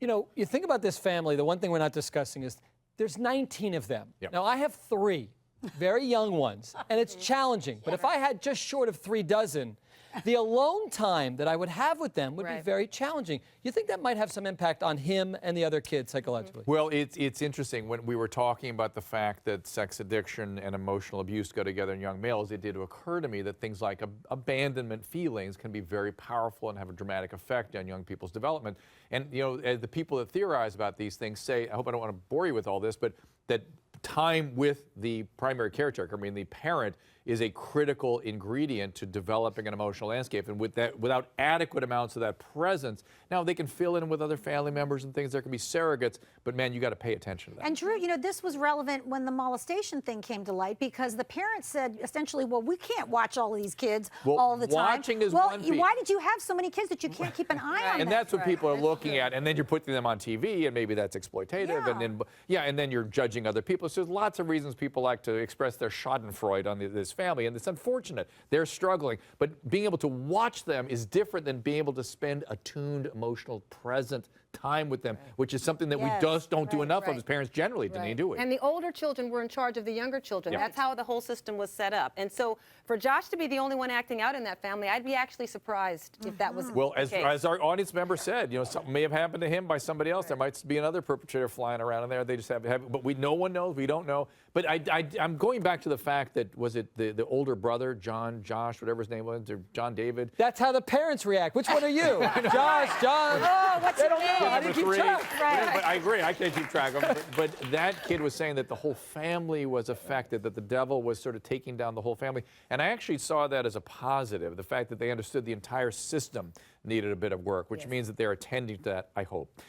You know, you think about this family, the one thing we're not discussing is there's 19 of them. Yep. Now, I have 3 very young ones, and it's challenging. But if I had just short of 3 dozen, the alone time that I would have with them would be very challenging. You think that might have some impact on him and the other kids psychologically? Well, it's interesting. When we were talking about the fact that sex addiction and emotional abuse go together in young males, it did occur to me that things like abandonment feelings can be very powerful and have a dramatic effect on young people's development. And, you know, the people that theorize about these things say, I hope I don't want to bore you with all this, but that time with the primary caretaker, I mean the parent, is a critical ingredient to developing an emotional landscape. And with that, without adequate amounts of that presence, now they can fill in with other family members and things. There can be surrogates, but man, you got to pay attention to that. And Drew, you know, this was relevant when the molestation thing came to light because the parents said essentially, well, we can't watch all of these kids all the time. Watching is one piece. Why did you have so many kids that you can't keep an eye on them? And that's what people are looking at. And then you're putting them on TV, and maybe that's exploitative. And then you're judging other people. So there's lots of reasons people like to express their schadenfreude on this family, and it's unfortunate. They're struggling, but being able to watch them is different than being able to spend attuned, emotional, present time with them, which is something that we just don't do enough of as parents generally, do we? And the older children were in charge of the younger children. That's how the whole system was set up. And so for Josh to be the only one acting out in that family, I'd be actually surprised if that was well, the case. as our audience member said, you know, something may have happened to him by somebody else. There might be another perpetrator flying around in there. They just have, but no one knows. We don't know. But I'm going back to the fact that, was it the older brother, Josh, whatever his name was, or John David? That's how the parents react. Which one are you? Josh, John. Oh, what's your name? How do you keep track? But I agree. I can't keep track of them. But that kid was saying that the whole family was affected, that the devil was sort of taking down the whole family. And I actually saw that as a positive, the fact that they understood the entire system needed a bit of work, which means that they're attending to that, I hope.